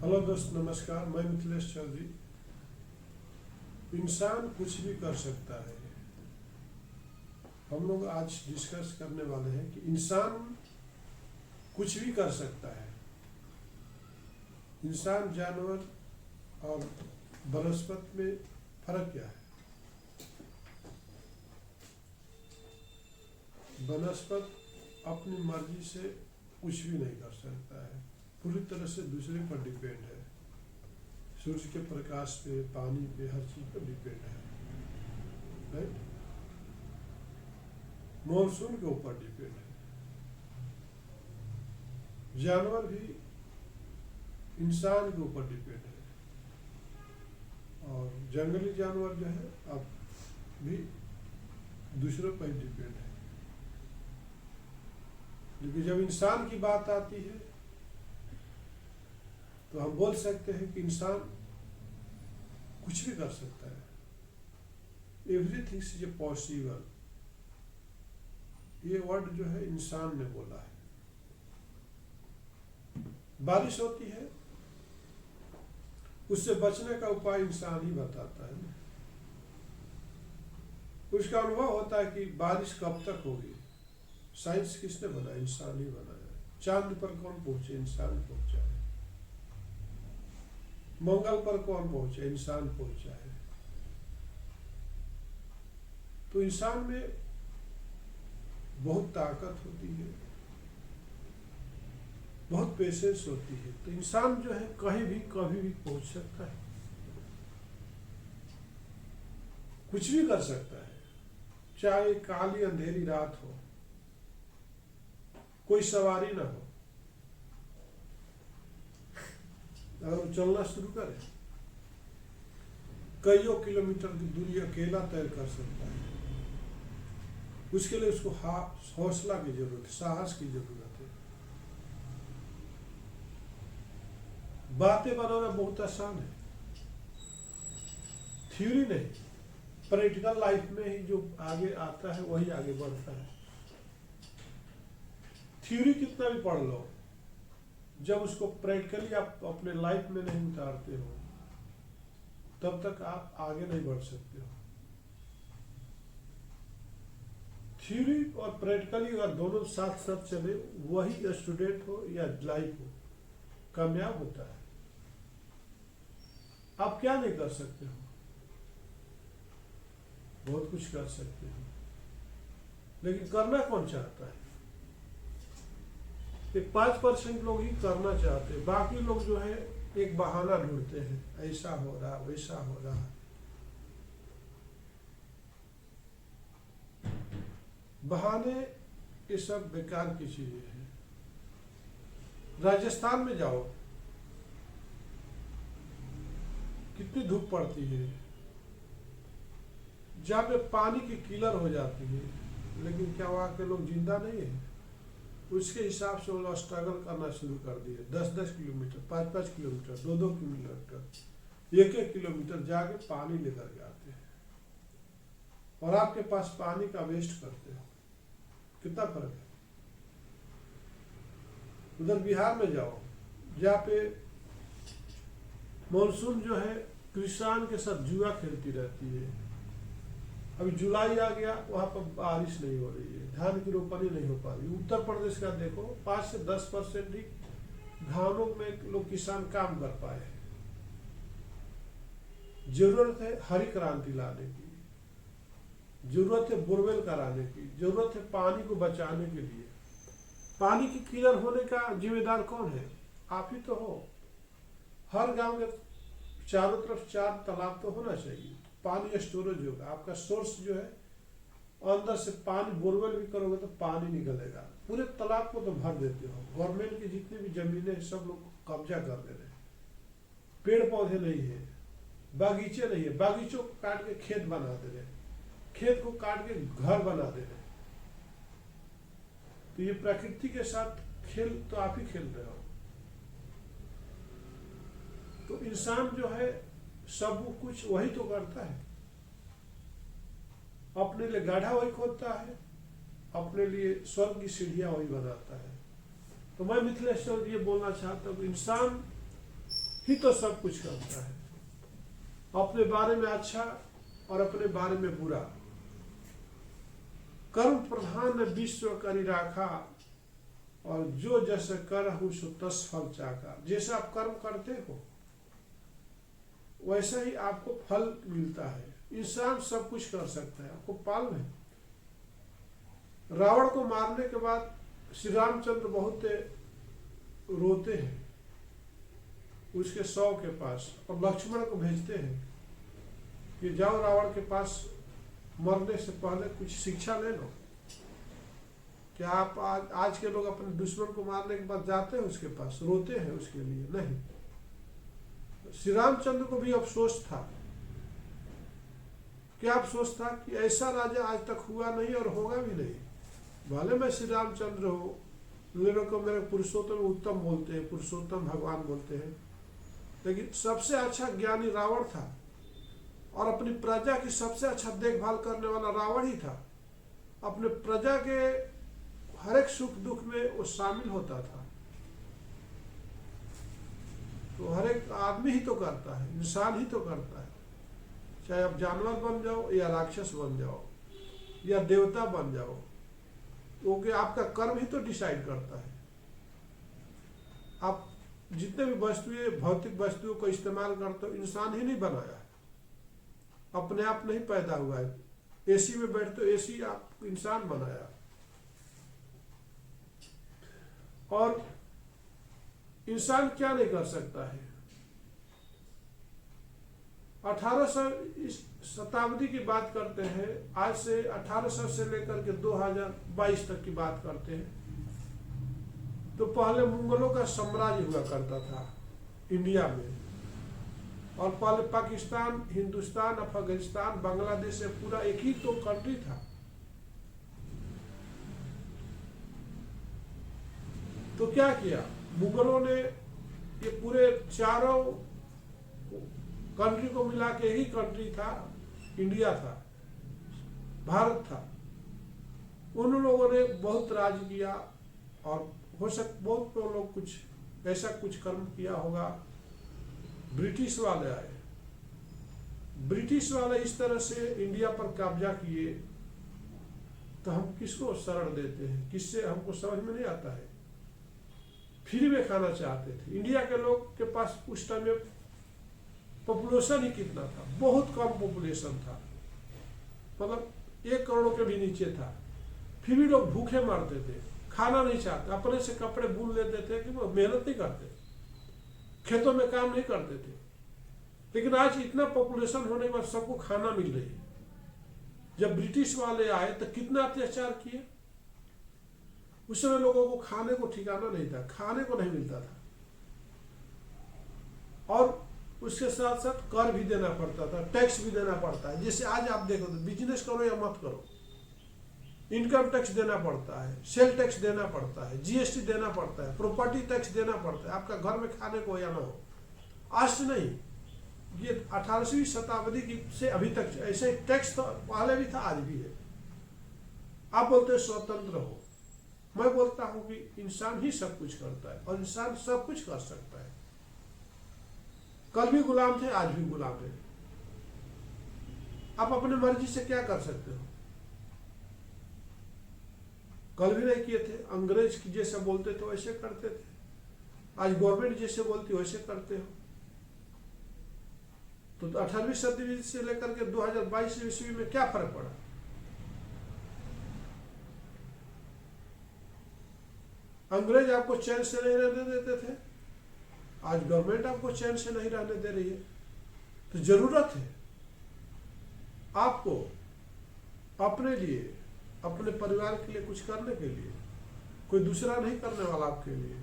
Hello दोस्त, नमस्कार। मैं मिथिलेश चौधरी। इंसान कुछ भी कर सकता है। हम लोग आज डिस्कस करने वाले हैं कि इंसान कुछ भी कर सकता है। इंसान, जानवर और वनस्पति में फर्क क्या है? वनस्पति अपनी मर्जी से कुछ भी नहीं कर सकता है, पूरी तरह से दूसरे पर डिपेंड है। सूर्य के प्रकाश पे, पानी पे, हर चीज पर डिपेंड है, राइट। मॉनसून के ऊपर डिपेंड है। जानवर भी इंसान के ऊपर डिपेंड है, और जंगली जानवर जो है अब भी दूसरों पर डिपेंड है। लेकिन जब इंसान की बात आती है तो हम बोल सकते हैं कि इंसान कुछ भी कर सकता है। Everything is a possible. ये वर्ड जो है इंसान ने बोला है। बारिश होती है, उससे बचने का उपाय इंसान ही बताता है ना। उसका अनुभव होता है कि बारिश कब तक होगी। साइंस किसने बनाया? इंसान ही बनाया। चांद पर कौन पहुंचे? इंसान पहुंचा है। मंगल पर कौन पहुंचे? इंसान पहुंचा है। तो इंसान में बहुत ताकत होती है, बहुत पेशेंस होती है। तो इंसान जो है कहीं भी कभी भी पहुंच सकता है, कुछ भी कर सकता है। चाहे काली अंधेरी रात हो, कोई सवारी ना हो, अगर वो चलना शुरू करे, कईयों किलोमीटर की दूरी अकेला तय कर सकता है। उसके लिए उसको हौसला की जरूरत है, साहस की जरूरत है। बातें बनाना बहुत आसान है, थ्योरी नहीं। प्रैक्टिकल लाइफ में ही जो आगे आता है वही आगे बढ़ता है। थ्योरी कितना भी पढ़ लो, जब उसको प्रैक्टिकली आप अपने लाइफ में नहीं उतारते हो तब तक आप आगे नहीं बढ़ सकते हो। थ्योरी और प्रैक्टिकली अगर दोनों साथ साथ चले, वही स्टूडेंट हो या लाइफ हो, कामयाब होता है। आप क्या नहीं कर सकते हो? बहुत कुछ कर सकते हो, लेकिन करना कौन चाहता है? 5% लोग ही करना चाहते हैं। बाकी लोग जो है एक बहाना ढूंढते हैं, ऐसा हो रहा, वैसा हो रहा। बहाने ये सब बेकार की चीजें हैं। राजस्थान में जाओ, कितनी धूप पड़ती है, जहाँ पे पानी की किलर हो जाती है, लेकिन क्या वहां के लोग जिंदा नहीं है? उसके हिसाब से वो लोग स्ट्रगल करना शुरू कर दिए। 10-10 किलोमीटर, 5-5 किलोमीटर, 2-2 किलोमीटर, 1-1 किलोमीटर जाके पानी लेकर के आते हैं, और आपके पास पानी का वेस्ट करते हो। कितना फर्क है। उधर बिहार में जाओ, जहाँ पे मॉनसून जो है किसान के साथ जुआ खेलती रहती है। अभी जुलाई आ गया, वहां पर बारिश नहीं हो रही है, धान की रोपनी नहीं हो पा रही। उत्तर प्रदेश का देखो, 5 से 10% ही धानों में लोग किसान काम कर पाए। जरूरत है हरी क्रांति लाने की, जरूरत है बोरवेल कराने की, जरूरत है पानी को बचाने के लिए। पानी की किलर होने का जिम्मेदार कौन है? आप ही तो हो। हर गांव के चारों तरफ 4 तालाब तो होना चाहिए, पानी स्टोरेज होगा। आपका सोर्स जो है अंदर से पानी, बोरवेल भी करोगे तो पानी निकलेगा। पूरे तालाब को तो भर देते हो। गवर्नमेंट की जितनी भी जमीनें हैं सब लोग कब्जा कर दे रहे हैं। पेड़ पौधे नहीं है, बागीचे नहीं है, बागीचों को काट के खेत बना दे रहे हैं, खेत को काट के घर बना दे रहे हैं। तो ये प्रकृति के साथ खेल तो आप ही खेल रहे हो। तो इंसान जो है सब कुछ वही तो करता है। अपने लिए गड्ढा वही खोदता है, अपने लिए स्वर्ग की सीढ़ियां वही बनाता है। तो मैं मिथिलेश चौधरी ये बोलना चाहता हूँ, इंसान ही तो सब कुछ करता है, अपने बारे में अच्छा और अपने बारे में बुरा। कर्म प्रधान विश्व करी राखा, और जो जैसे करहु सो तस फल चाका। जैसे आप कर्म करते हो वैसा ही आपको फल मिलता है। इंसान सब कुछ कर सकता है, आपको मालूम है। रावण को मारने के बाद श्री रामचंद्र बहुत रोते हैं उसके शव के पास, और लक्ष्मण को भेजते हैं कि जाओ रावण के पास, मरने से पहले कुछ शिक्षा ले लो। क्या आप आज के लोग अपने दुश्मन को मारने के बाद जाते हैं उसके पास, रोते हैं उसके लिए? नहीं। श्री रामचंद्र को भी अफसोस था। क्या अफसोस था कि ऐसा राजा आज तक हुआ नहीं और होगा भी नहीं। भले मैं श्री रामचंद्र हूँ, मेरे को मेरे पुरुषोत्तम उत्तम बोलते हैं, पुरुषोत्तम भगवान बोलते हैं, लेकिन सबसे अच्छा ज्ञानी रावण था, और अपनी प्रजा की सबसे अच्छा देखभाल करने वाला रावण ही था। अपने प्रजा के हर एक सुख दुख में वो शामिल होता था। तो हर एक आदमी ही तो करता है, इंसान ही तो करता है, चाहे आप जानवर बन जाओ या राक्षस बन जाओ या देवता बन जाओ, क्योंकि आपका कर्म ही तो डिसाइड करता है। आप जितने भी वस्तुएं, भौतिक वस्तुओं को इस्तेमाल करते हो, इंसान ही नहीं बनाया है, अपने आप नहीं पैदा हुआ है। एसी में बैठते हो, एसी आप इंसान बनाया। और इंसान क्या नहीं कर सकता है। 1800 शताब्दी की बात करते हैं, आज से 1800 से लेकर के 2022 तक की बात करते हैं, तो पहले मुगलों का साम्राज्य हुआ करता था इंडिया में, और पहले पाकिस्तान, हिंदुस्तान, अफगानिस्तान, बांग्लादेश से पूरा एक ही तो कंट्री था। तो क्या किया मुगलों ने, ये पूरे चारों कंट्री को मिला के एक ही कंट्री था, इंडिया था, भारत था। उन लोगों ने बहुत राज किया, और हो बहुत लोग कुछ ऐसा कुछ कर्म किया होगा। ब्रिटिश वाले आए, ब्रिटिश वाले इस तरह से इंडिया पर कब्जा किए, तो हम किसको शरण देते हैं, किससे हमको समझ में नहीं आता है। फ्री में खाना चाहते थे। इंडिया के लोग के पास उस टाइम में पॉपुलेशन ही कितना था, बहुत कम पॉपुलेशन था, मतलब 1 करोड़ के भी नीचे था। फिर भी लोग भूखे मरते थे, खाना नहीं चाहते, अपने से कपड़े बुन लेते थे कि वो मेहनत नहीं करते, खेतों में काम नहीं करते थे। लेकिन आज इतना पॉपुलेशन होने के बाद सबको खाना मिल रही है। जब ब्रिटिश वाले आए तो कितना अत्याचार किए। उस समय लोगों को खाने को ठिकाना नहीं था, खाने को नहीं मिलता था, और उसके साथ साथ कर भी देना पड़ता था, टैक्स भी देना पड़ता है। जैसे आज आप देखो तो बिजनेस करो या मत करो, इनकम टैक्स देना पड़ता है, सेल टैक्स देना पड़ता है, जीएसटी देना पड़ता है, प्रॉपर्टी टैक्स देना पड़ता है, आपका घर में खाने को या ना हो। आज से नहीं, ये 18वीं शताब्दी की से अभी तक ऐसे टैक्स तो पहले भी था, आज भी है। आप बोलते हैं स्वतंत्र हो, मैं बोलता हूं कि इंसान ही सब कुछ करता है, और इंसान सब कुछ कर सकता है। कल भी गुलाम थे, आज भी गुलाम है। आप अपने मर्जी से क्या कर सकते हो। कल भी नहीं किए थे, अंग्रेज की जैसे बोलते थे वैसे करते थे, आज गवर्नमेंट जैसे बोलती वैसे करते हो। तो 18वीं सदी से लेकर के 2022 ईस्वी में क्या फर्क पड़ा। अंग्रेज आपको चैन से नहीं रहने देते थे, आज गवर्नमेंट आपको चैन से नहीं रहने दे रही है। तो जरूरत है आपको अपने लिए, अपने परिवार के लिए कुछ करने के लिए। कोई दूसरा नहीं करने वाला आपके लिए।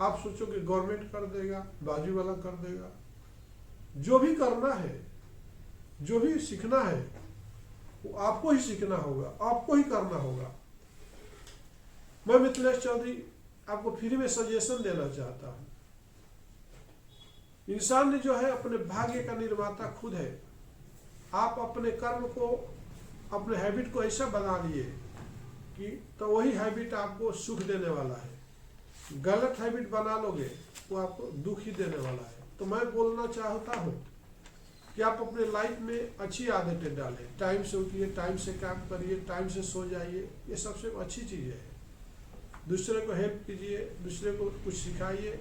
आप सोचो कि गवर्नमेंट कर देगा, बाजू वाला कर देगा। जो भी करना है, जो भी सीखना है, वो आपको ही सीखना होगा, आपको ही करना होगा। मैं मिथिलेश चौधरी आपको फ्री में सजेशन देना चाहता हूं। इंसान ने जो है अपने भाग्य का निर्माता खुद है। आप अपने कर्म को, अपने हैबिट को ऐसा बना लिए कि तो वही हैबिट आपको सुख देने वाला है। गलत हैबिट बना लोगे वो आपको दुख ही देने वाला है। तो मैं बोलना चाहता हूँ कि आप अपने लाइफ में अच्छी आदतें डालें। टाइम से उठिए, टाइम से काम करिए, टाइम से सो जाइए, ये सबसे अच्छी चीज़ है। दूसरे को हेल्प कीजिए, दूसरे को कुछ सिखाइए।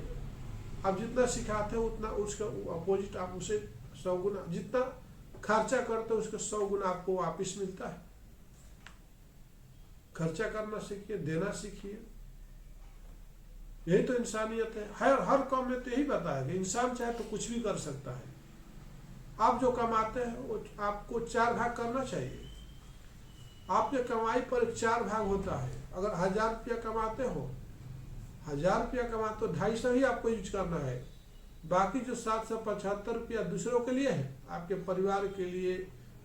आप जितना सिखाते हो उतना उसका अपोजिट आप उसे 100 गुना, जितना खर्चा करते हो उसका 100 गुना आपको वापिस मिलता है। खर्चा करना सीखिए, देना सीखिए। यही तो इंसानियत है। हर काम में तो यही बताया कि इंसान चाहे तो कुछ भी कर सकता है। आप जो कमाते हैं वो आपको 4 भाग करना चाहिए। आपके कमाई पर 4 भाग होता है। अगर 1000 रुपया कमाते हो, 1000 रुपया कमाते हो, 250 ही आपको यूज करना है। बाकी जो 775 रुपया दूसरों के लिए है, आपके परिवार के लिए,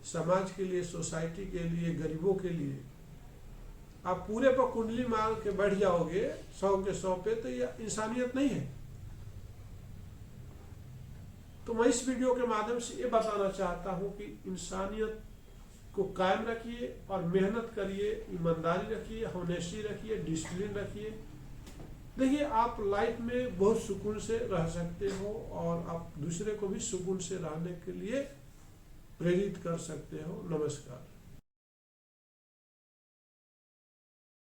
समाज के लिए, सोसाइटी के लिए, गरीबों के लिए। आप पूरे पर कुंडली मार के बैठ जाओगे 100 के 100 पे, तो यह इंसानियत नहीं है। तो मैं इस वीडियो के माध्यम से ये बताना चाहता हूँ कि इंसानियत को कायम रखिए और मेहनत करिए, ईमानदारी रखिए, होनेस्टी रखिए, डिसिप्लिन रखिए। देखिए, आप लाइफ में बहुत सुकून से रह सकते हो और आप दूसरे को भी सुकून से रहने के लिए प्रेरित कर सकते हो। नमस्कार।